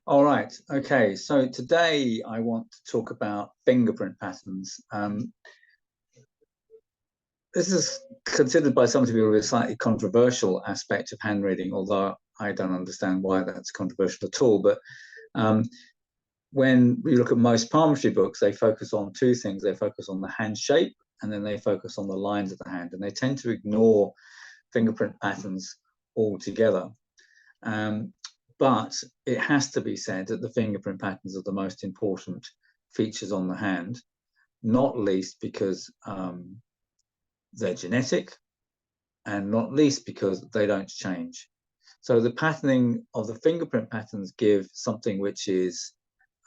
All right. Okay. So today I want to talk about fingerprint patterns. This is considered by some people a slightly controversial aspect of hand reading, although I don't understand why that's controversial at all. But when you look at most palmistry books, they focus on two things. They focus on the hand shape, and then they focus on the lines of the hand. And they tend to ignore fingerprint patterns altogether. But it has to be said that the fingerprint patterns are the most important features on the hand, not least because they're genetic, and not least because they don't change. So the patterning of the fingerprint patterns give something which is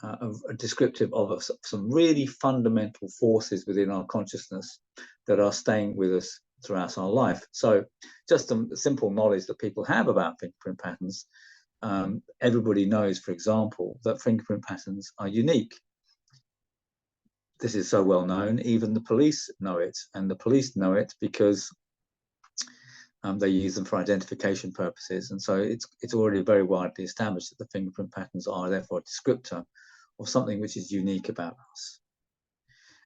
a descriptive of some really fundamental forces within our consciousness that are staying with us throughout our life. So just some simple knowledge that people have about fingerprint patterns. Everybody knows, for example, that fingerprint patterns are unique. This is so well known, even the police know it, and the police know it because they use them for identification purposes. And so it's already very widely established that the fingerprint patterns are therefore a descriptor of something which is unique about us.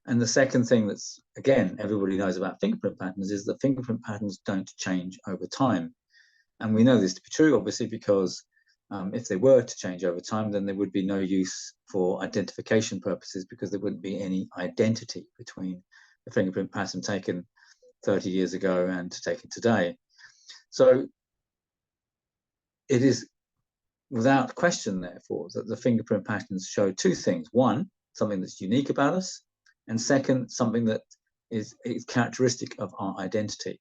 And the second thing that's, again, everybody knows about fingerprint patterns is that fingerprint patterns don't change over time. And we know this to be true, obviously, because if they were to change over time, then there would be no use for identification purposes because there wouldn't be any identity between the fingerprint pattern taken 30 years ago and taken today. So it is without question, therefore, that the fingerprint patterns show two things. One, something that's unique about us, and second, something that is characteristic of our identity.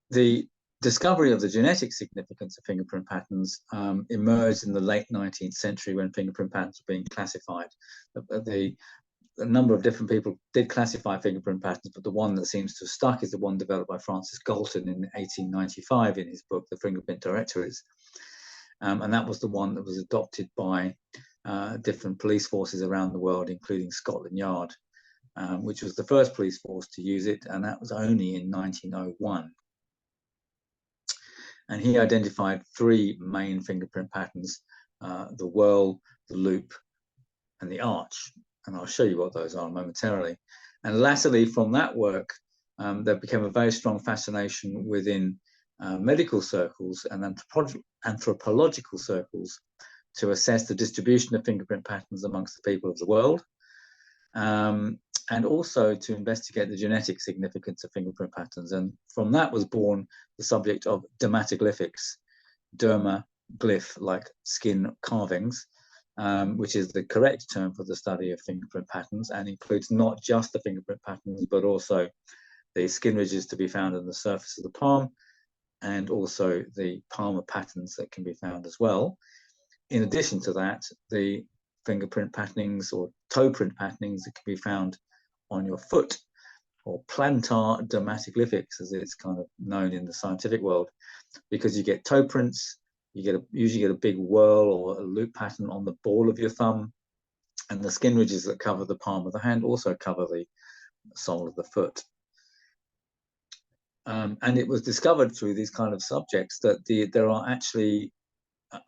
The discovery of the genetic significance of fingerprint patterns emerged in the late 19th century when fingerprint patterns were being classified. A number of different people did classify fingerprint patterns, but the one that seems to have stuck is the one developed by Francis Galton in 1895 in his book, The Fingerprint Directories. And that was the one that was adopted by different police forces around the world, including Scotland Yard, which was the first police force to use it, and that was only in 1901. And he identified three main fingerprint patterns, the whorl, the loop, and the arch. And I'll show you what those are momentarily. And latterly, from that work, there became a very strong fascination within medical circles and anthropological circles to assess the distribution of fingerprint patterns amongst the people of the world, and also to investigate the genetic significance of fingerprint patterns. And from that was born the subject of dermatoglyphics, dermaglyph, like skin carvings, which is the correct term for the study of fingerprint patterns, and includes not just the fingerprint patterns, but also the skin ridges to be found on the surface of the palm, and also the palmar patterns that can be found as well. In addition to that, the fingerprint patternings or toe print patternings that can be found on your foot, or plantar dermatoglyphics, as it's kind of known in the scientific world, because you get toe prints, you usually get a big whorl or a loop pattern on the ball of your thumb, and the skin ridges that cover the palm of the hand also cover the sole of the foot. And it was discovered through these kind of subjects that there are actually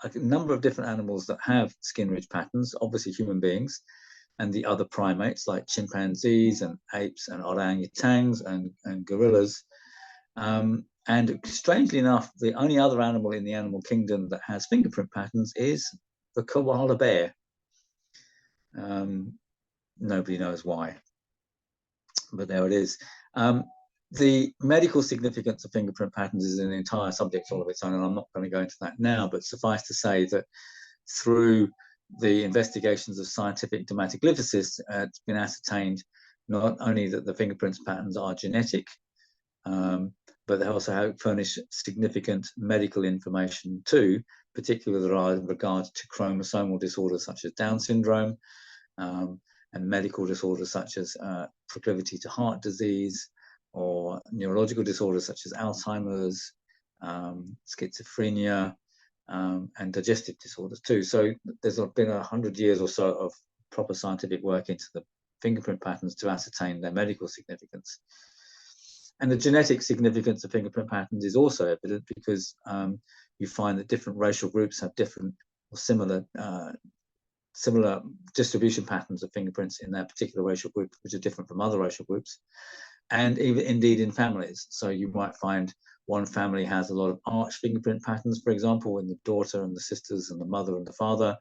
a number of different animals that have skin ridge patterns, obviously human beings, and the other primates like chimpanzees and apes and orangutans and gorillas. And strangely enough, the only other animal in the animal kingdom that has fingerprint patterns is the koala bear. Nobody knows why, but there it is. The medical significance of fingerprint patterns is an entire subject all of its own, and I'm not going to go into that now, but suffice to say that through the investigations of scientific dermatoglyphicists, it's been ascertained not only that the fingerprint patterns are genetic, but they also furnish significant medical information too, particularly with regards to chromosomal disorders such as Down syndrome, and medical disorders such as proclivity to heart disease, or neurological disorders such as Alzheimer's, schizophrenia, and digestive disorders too. So there's been 100 years or so of proper scientific work into the fingerprint patterns to ascertain their medical significance. And the genetic significance of fingerprint patterns is also evident because you find that different racial groups have different or similar distribution patterns of fingerprints in their particular racial group, which are different from other racial groups, and even indeed in families. So you might find one family has a lot of arch fingerprint patterns, for example, in the daughter and the sisters and the mother and the father.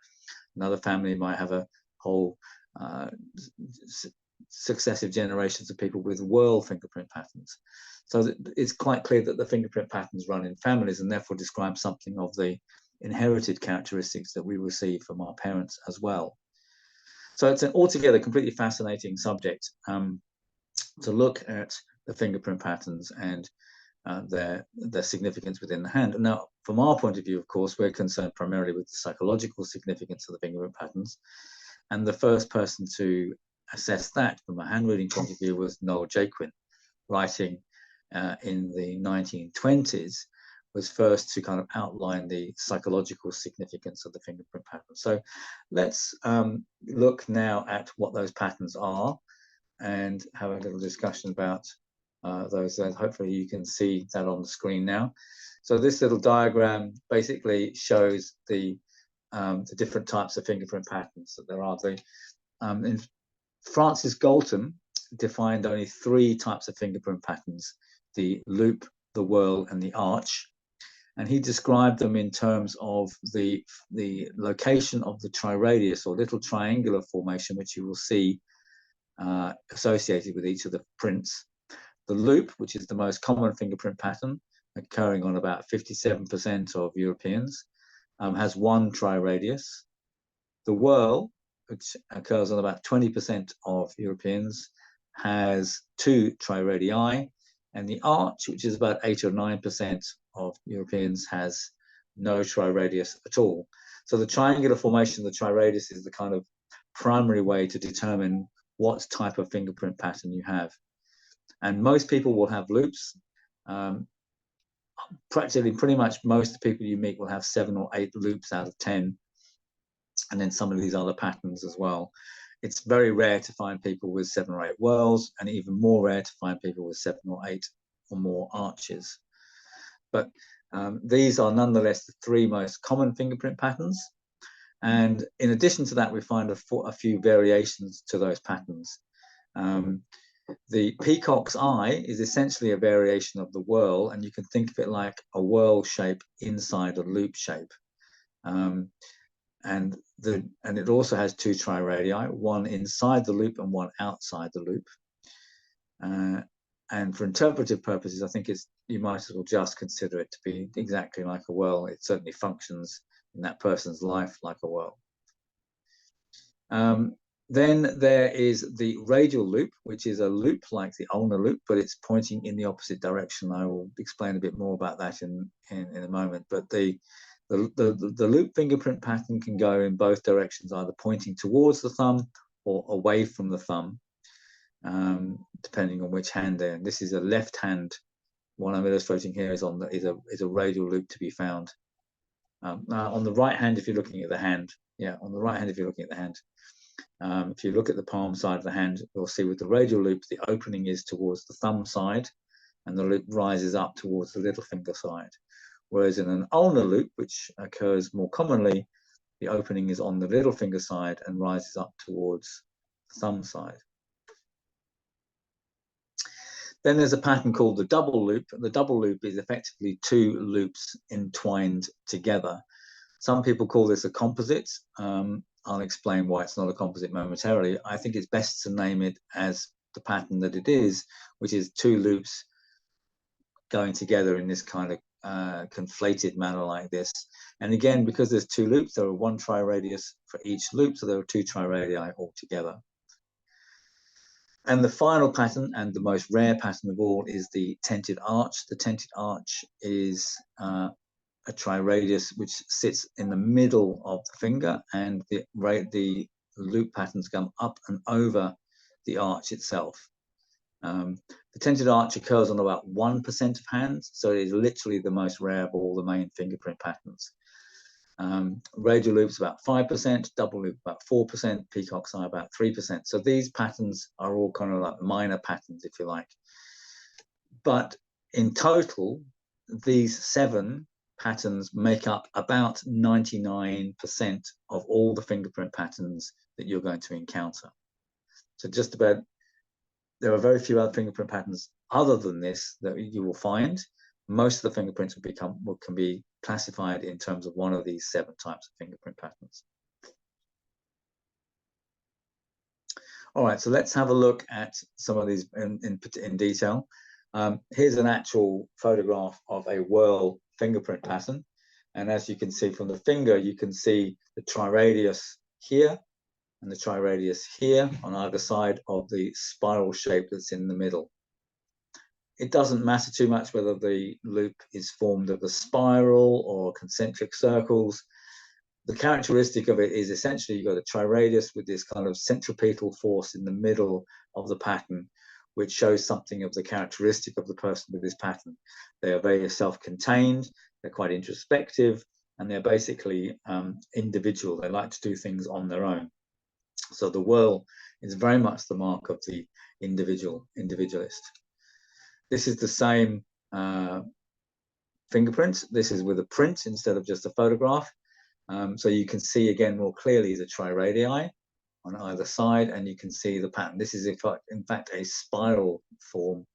Another family might have a whole successive generations of people with whorl fingerprint patterns. So it's quite clear that the fingerprint patterns run in families and therefore describe something of the inherited characteristics that we receive from our parents as well. So it's an altogether completely fascinating subject to look at the fingerprint patterns and their significance within the hand. Now, from our point of view, of course, we're concerned primarily with the psychological significance of the fingerprint patterns. And the first person to assess that from a hand reading point of view was Noel Jaquin, writing in the 1920s, was first to kind of outline the psychological significance of the fingerprint pattern. So let's look now at what those patterns are and have a little discussion about those. Hopefully you can see that on the screen now. So this little diagram basically shows the different types of fingerprint patterns that there are. Francis Galton defined only 3 types of fingerprint patterns: the loop, the whorl, and the arch. And he described them in terms of the location of the triradius, or little triangular formation, which you will see associated with each of the prints. The loop, which is the most common fingerprint pattern, occurring on about 57% of Europeans, has 1 triradius. The whorl, which occurs on about 20% of Europeans, has 2 triradii, and the arch, which is about 8 or 9% of Europeans, has no triradius at all. So the triangular formation of the triradius is the kind of primary way to determine what type of fingerprint pattern you have. And most people will have loops. Practically, pretty much most people you meet will have 7 or 8 loops out of 10. And then some of these other patterns as well. It's very rare to find people with 7 or 8 whorls, and even more rare to find people with 7 or 8 or more arches. But these are nonetheless the 3 most common fingerprint patterns. And in addition to that, we find a few variations to those patterns. The peacock's eye is essentially a variation of the whorl, and you can think of it like a whorl shape inside a loop shape. And it also has 2 triradii, 1 inside the loop and 1 outside the loop. And for interpretive purposes, I think you might as well just consider it to be exactly like a whorl. It certainly functions in that person's life like a whorl. Then there is the radial loop, which is a loop like the ulnar loop, but it's pointing in the opposite direction. I will explain a bit more about that in a moment. But the loop fingerprint pattern can go in both directions, either pointing towards the thumb or away from the thumb, depending on which hand they're in. This is a left hand. What I'm illustrating here is a radial loop to be found. Now on the right hand, if you're looking at the hand, on the right hand, if you're looking at the hand, if you look at the palm side of the hand, you'll see with the radial loop, the opening is towards the thumb side, and the loop rises up towards the little finger side. Whereas in an ulnar loop, which occurs more commonly, the opening is on the little finger side and rises up towards the thumb side. Then there's a pattern called the double loop. The double loop is effectively 2 loops entwined together. Some people call this a composite. I'll explain why it's not a composite momentarily. I think it's best to name it as the pattern that it is, which is 2 loops going together in this kind of conflated manner like this. And again, because there's 2 loops, there are 1 triradius for each loop, so there are 2 triradii altogether. And the final pattern, and the most rare pattern of all, is the tented arch. The tented arch is a triradius which sits in the middle of the finger, and the loop patterns come up and over the arch itself. The tented arch occurs on about 1% of hands, so it is literally the most rare of all the main fingerprint patterns. Radial loops about 5%, double loop about 4%, peacock's eye about 3%. So these patterns are all kind of like minor patterns, if you like. But in total, these 7 patterns make up about 99% of all the fingerprint patterns that you're going to encounter. So just about, there are very few other fingerprint patterns other than this that you will find. Most of the fingerprints can be classified in terms of one of these 7 types of fingerprint patterns. All right, so let's have a look at some of these in detail. Here's an actual photograph of a whorl fingerprint pattern. And as you can see from the finger, you can see the triradius here and the triradius here on either side of the spiral shape that's in the middle. It doesn't matter too much whether the loop is formed of a spiral or concentric circles. The characteristic of it is essentially you've got a triradius with this kind of centripetal force in the middle of the pattern, which shows something of the characteristic of the person with this pattern. They are very self-contained, they're quite introspective, and they're basically individual. They like to do things on their own. So the whorl is very much the mark of the individualist. This is the same fingerprint. This is with a print instead of just a photograph. So you can see again more clearly the triradii on either side, and you can see the pattern. This is in fact a spiral form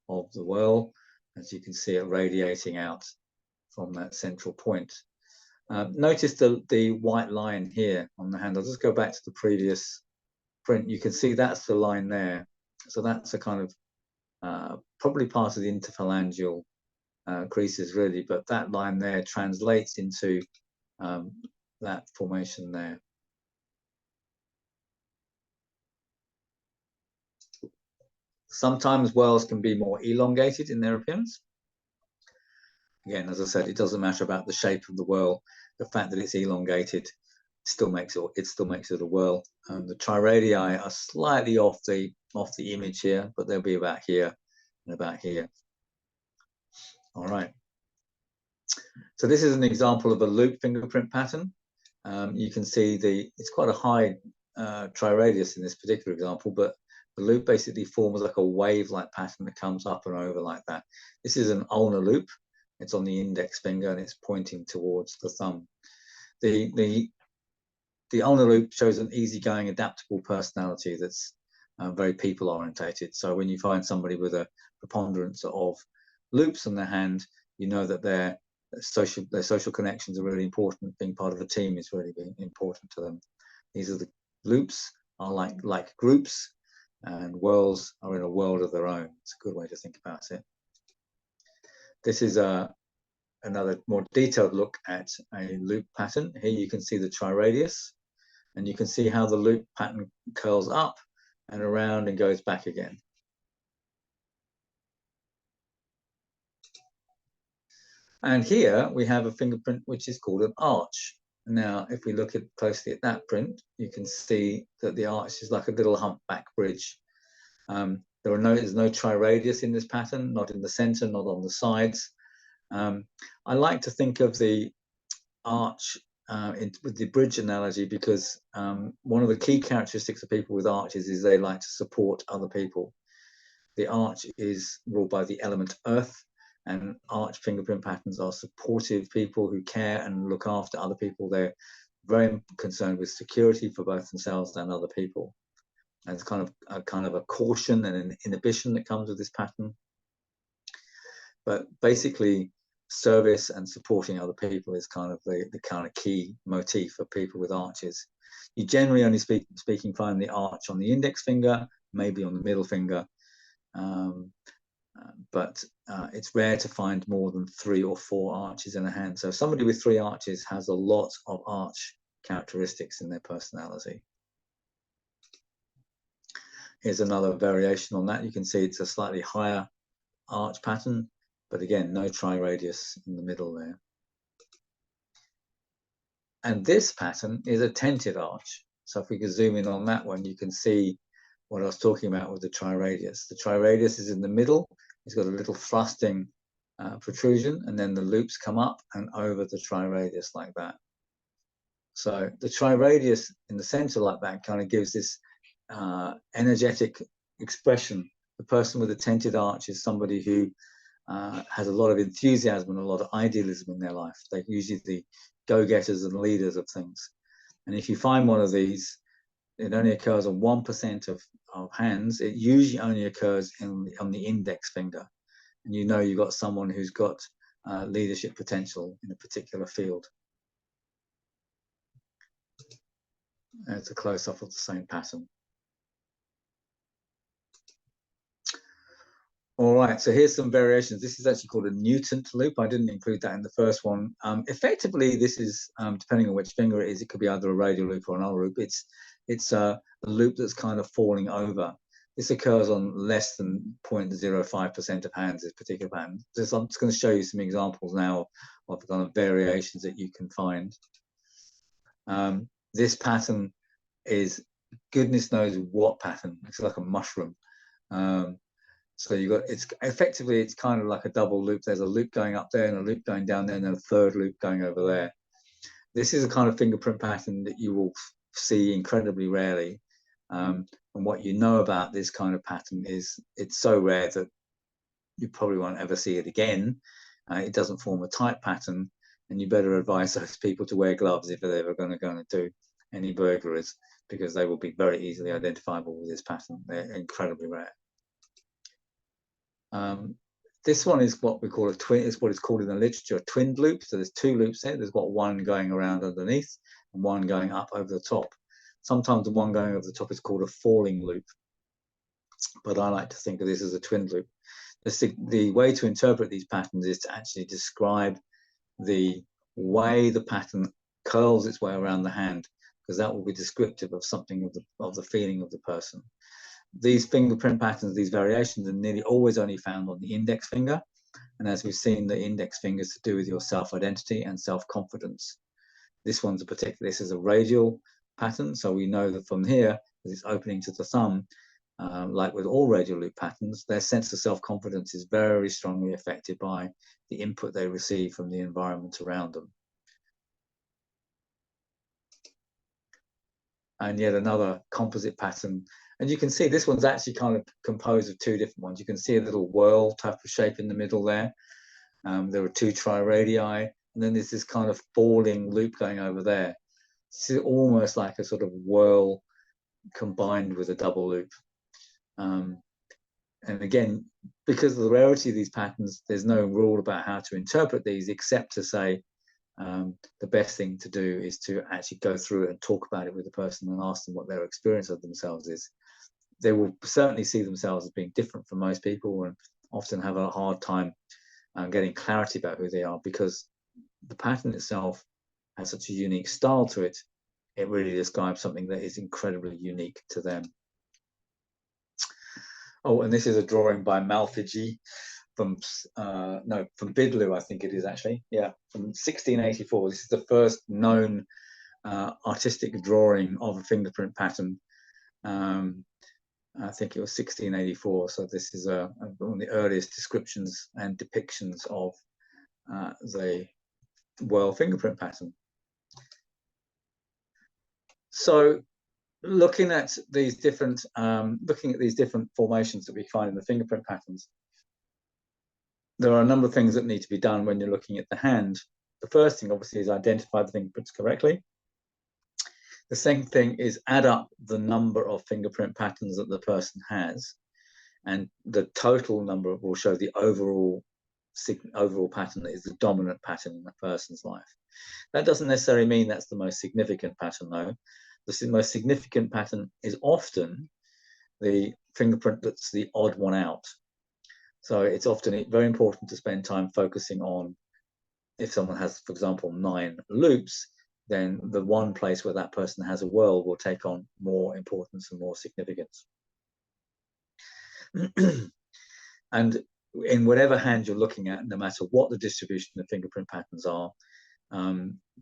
of the whorl, as you can see it radiating out from that central point. Notice the white line here on the hand. I'll just go back to the previous print. You can see that's the line there. So that's a kind of probably part of the interphalangeal creases really, but that line there translates into that formation there. Sometimes whorls can be more elongated in their appearance. Again, as I said, it doesn't matter about the shape of the whorl. The fact that it's elongated still makes it a whorl. The triradii are slightly off the image here, but they'll be about here and about here. All right. So this is an example of a loop fingerprint pattern. You can see it's quite a high triradius in this particular example, but the loop basically forms like a wave-like pattern that comes up and over like that. This is an ulnar loop. It's on the index finger and it's pointing towards the thumb. The ulnar loop shows an easygoing, adaptable personality that's very people-orientated. So when you find somebody with a preponderance of loops on their hand, you know that their social connections are really important. Being part of a team is really important to them. These are the loops are like groups, and whorls are in a world of their own. It's a good way to think about it. This is another more detailed look at a loop pattern. Here you can see the triradius, and you can see how the loop pattern curls up and around and goes back again. And here we have a fingerprint which is called an arch. Now, if we look closely at that print, you can see that the arch is like a little humpback bridge. There's no triradius in this pattern, not in the center, not on the sides. I like to think of the arch with the bridge analogy because one of the key characteristics of people with arches is they like to support other people. The arch is ruled by the element earth, and arch fingerprint patterns are supportive people who care and look after other people. They're very concerned with security for both themselves and other people. And it's kind of a caution and an inhibition that comes with this pattern. But basically, service and supporting other people is kind of the kind of key motif for people with arches. You generally only find the arch on the index finger, maybe on the middle finger, but it's rare to find more than 3 or 4 arches in a hand. So somebody with 3 arches has a lot of arch characteristics in their personality. Here's another variation on that. You can see it's a slightly higher arch pattern, but again, no triradius in the middle there. And this pattern is a tented arch. So if we can zoom in on that one, you can see what I was talking about with the triradius. The triradius is in the middle. It's got a little thrusting protrusion, and then the loops come up and over the triradius like that. So the triradius in the center like that kind of gives this energetic expression The person with a tented arch is somebody who has a lot of enthusiasm and a lot of idealism in their life. They're usually the go-getters and leaders of things. And if you find one of these, it only occurs on 1% of hands. It usually only occurs on the index finger. And you know you've got someone who's got leadership potential in a particular field. And it's a close-up of the same pattern. All right, so here's some variations. This is actually called a Newton loop. I didn't include that in the first one. Effectively, this is, depending on which finger it is, it could be either a radial loop or an another loop. It's a loop that's kind of falling over. This occurs on less than 0.05% of hands, this particular pattern. So I'm just going to show you some examples now of the kind of variations that you can find. This pattern is goodness knows what pattern. It's like a mushroom. So you've got, it's effectively, it's kind of like a double loop. There's a loop going up there and a loop going down there and a third loop going over there. This is a kind of fingerprint pattern that you will see incredibly rarely. And what you know about this kind of pattern is it's so rare that you probably won't ever see it again. It doesn't form a tight pattern, and you better advise those people to wear gloves if they're ever going to do any burglaries, because they will be very easily identifiable with this pattern. They're incredibly rare. This one is what we call a twin. It's what is called in the literature a twinned loop. So there's two loops there. There's got one going around underneath and one going up over the top. Sometimes the one going over the top is called a falling loop, but I like to think of this as a twinned loop. The way to interpret these patterns is to actually describe the way the pattern curls its way around the hand, because that will be descriptive of something of the feeling of the person. These fingerprint patterns, these variations, are nearly always only found on the index finger. And as we've seen, the index finger is to do with your self-identity and self-confidence. This one's this is a radial pattern. So we know that from here, as it's opening to the thumb, like with all radial loop patterns, their sense of self-confidence is very strongly affected by the input they receive from the environment around them. And yet another composite pattern. And you can see this one's actually kind of composed of two different ones. You can see a little whorl type of shape in the middle there. There are two triradii, and then there's this kind of falling loop going over there. It's almost like a sort of whorl combined with a double loop. And again, because of the rarity of these patterns, there's no rule about how to interpret these, except to say the best thing to do is to actually go through it and talk about it with the person and ask them what their experience of themselves is. They will certainly see themselves as being different from most people and often have a hard time getting clarity about who they are, because the pattern itself has such a unique style to it. It really describes something that is incredibly unique to them. Oh, and this is a drawing by Malthiji from Bidlu, I think it is actually. Yeah, from 1684. This is the first known artistic drawing of a fingerprint pattern. I think it was 1684. So this is one of the earliest descriptions and depictions of the Whorl fingerprint pattern. So looking at these different formations that we find in the fingerprint patterns, there are a number of things that need to be done when you're looking at the hand. The first thing, obviously, is identify the fingerprints correctly. The second thing is add up the number of fingerprint patterns that the person has, and the total number will show the overall pattern that is the dominant pattern in the person's life. That doesn't necessarily mean that's the most significant pattern, though. The most significant pattern is often the fingerprint that's the odd one out. So it's often very important to spend time focusing on, if someone has, for example, 9 loops, then the one place where that person has a whorl will take on more importance and more significance. And in whatever hand you're looking at, no matter what the distribution of fingerprint patterns are,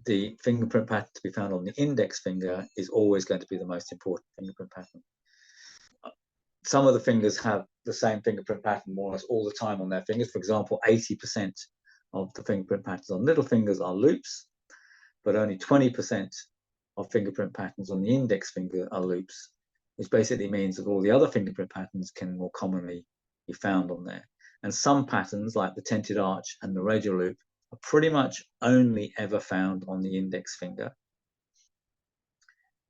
the fingerprint pattern to be found on the index finger is always going to be the most important fingerprint pattern. Some of the fingers have the same fingerprint pattern more or less all the time on their fingers. For example, 80% of the fingerprint patterns on little fingers are loops, but only 20% of fingerprint patterns on the index finger are loops, which basically means that all the other fingerprint patterns can more commonly be found on there. And some patterns, like the tented arch and the radial loop, are pretty much only ever found on the index finger.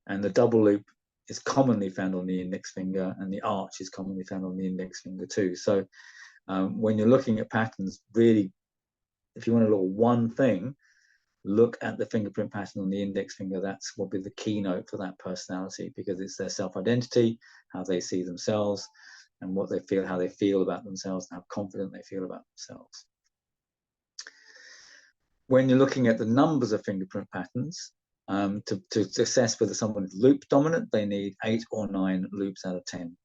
And the double loop is commonly found on the index finger, and the arch is commonly found on the index finger too. So when you're looking at patterns, really, if you want to look at one thing, look at the fingerprint pattern on the index finger. That's will be the keynote for that personality, because it's their self-identity, how they see themselves, and what they feel, how they feel about themselves, and how confident they feel about themselves. When you're looking at the numbers of fingerprint patterns, to assess whether someone is loop dominant, they need 8 or 9 loops out of 10.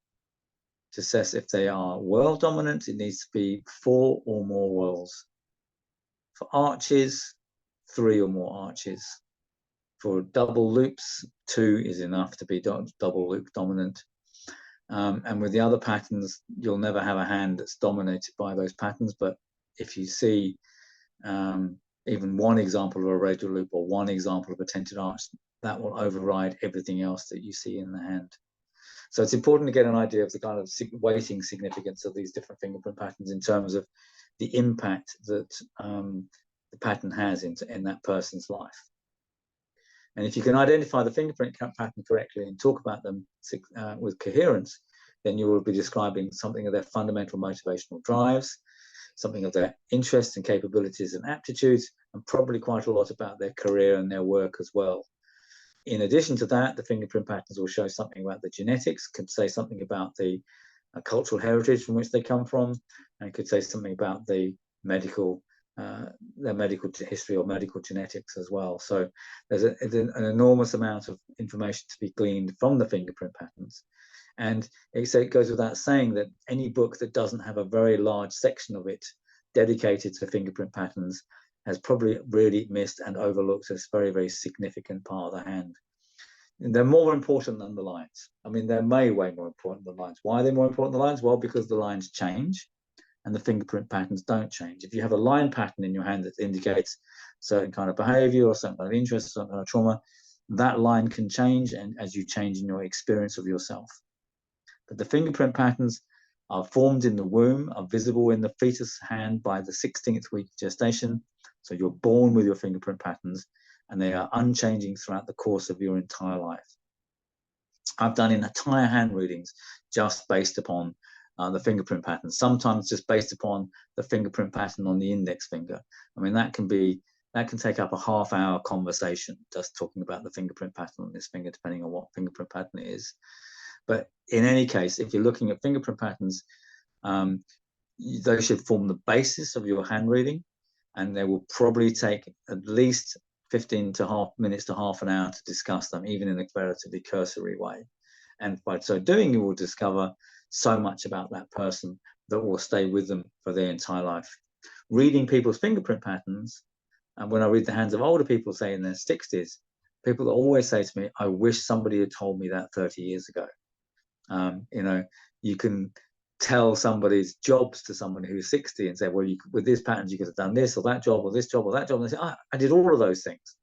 To assess if they are whorl dominant, it needs to be 4 or more whorls. For arches, 3 or more arches. For double loops, 2 is enough to be double loop dominant. And with the other patterns, you'll never have a hand that's dominated by those patterns. But if you see even one example of a radial loop or one example of a tented arch, that will override everything else that you see in the hand. So it's important to get an idea of the kind of weighting significance of these different fingerprint patterns in terms of the impact that the pattern has in that person's life. And if you can identify the fingerprint pattern correctly and talk about them with coherence, then you will be describing something of their fundamental motivational drives, something of their interests and capabilities and aptitudes, and probably quite a lot about their career and their work as well. In addition to that, the fingerprint patterns will show something about the genetics, could say something about the cultural heritage from which they come from, and could say something about the their medical history or medical genetics as well. So there's an enormous amount of information to be gleaned from the fingerprint patterns. And it goes without saying that any book that doesn't have a very large section of it dedicated to fingerprint patterns has probably really missed and overlooked this very, very significant part of the hand. And they're more important than the lines. I mean, they're way more important than the lines. Why are they more important than the lines? Well, because the lines change and the fingerprint patterns don't change. If you have a line pattern in your hand that indicates certain kind of behavior or certain kind of interest, or certain kind of trauma, that line can change, and as you change in your experience of yourself. But the fingerprint patterns are formed in the womb, are visible in the fetus hand by the 16th week of gestation. So you're born with your fingerprint patterns, and they are unchanging throughout the course of your entire life. I've done entire hand readings just based upon the fingerprint pattern, sometimes just based upon the fingerprint pattern on the index finger. I mean, that can take up a half-hour conversation just talking about the fingerprint pattern on this finger, depending on what fingerprint pattern it is. But in any case, if you're looking at fingerprint patterns, they should form the basis of your hand reading, and they will probably take at least 15 minutes to half an hour to discuss them, even in a relatively cursory way. And by so doing, you will discover so much about that person that will stay with them for their entire life. Reading people's fingerprint patterns, and when I read the hands of older people, say in their 60s, people always say to me, I wish somebody had told me that 30 years ago. You know, you can tell somebody's jobs to somebody who's 60 and say, well, with these patterns, you could have done this or that job or this job or that job. And they say, I did all of those things.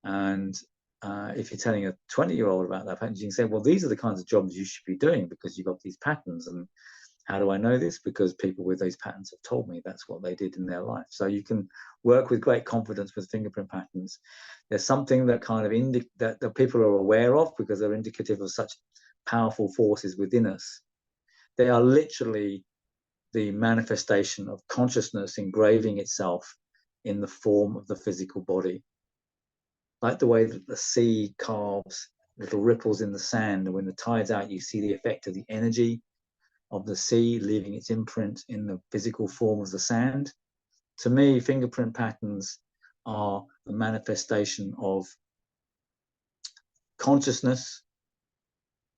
And if you're telling a 20-year-old about that pattern, you can say, well, these are the kinds of jobs you should be doing because you've got these patterns. And how do I know this? Because people with those patterns have told me that's what they did in their life. So you can work with great confidence with fingerprint patterns. There's something that kind of that people are aware of because they're indicative of such powerful forces within us. They are literally the manifestation of consciousness engraving itself in the form of the physical body. Like the way that the sea carves little ripples in the sand, and when the tide's out, you see the effect of the energy of the sea leaving its imprint in the physical form of the sand. To me, fingerprint patterns are the manifestation of consciousness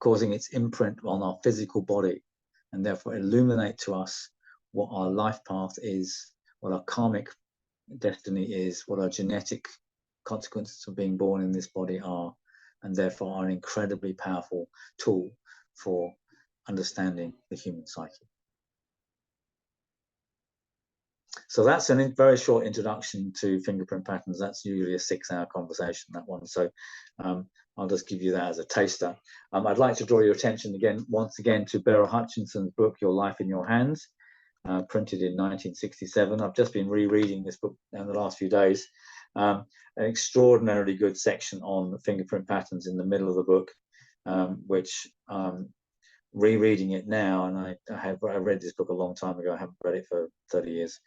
causing its imprint on our physical body, and therefore illuminate to us what our life path is, what our karmic destiny is, what our genetic consequences of being born in this body are, and therefore are an incredibly powerful tool for understanding the human psyche. So that's a very short introduction to fingerprint patterns. That's usually a 6-hour conversation, that one. So I'll just give you that as a taster. I'd like to draw your attention once again to Beryl Hutchinson's book, Your Life in Your Hands, printed in 1967. I've just been rereading this book in the last few days. An extraordinarily good section on fingerprint patterns in the middle of the book, which rereading it now, and I read this book a long time ago. I haven't read it for 30 years.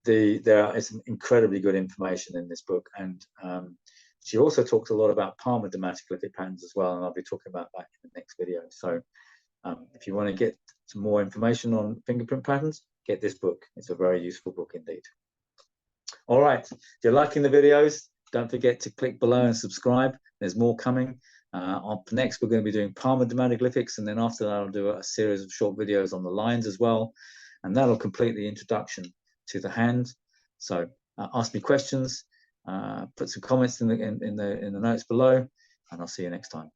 There is some incredibly good information in this book, and she also talks a lot about palmar dermatoglyphic patterns as well, and I'll be talking about that in the next video. So if you want to get some more information on fingerprint patterns, get this book. It's a very useful book indeed. All right, if you're liking the videos, don't forget to click below and subscribe. There's more coming. Up next, we're going to be doing palmar dermatoglyphics, and then after that, I'll do a series of short videos on the lines as well, and that'll complete the introduction to the hand. So ask me questions, put some comments in the notes below, and I'll see you next time.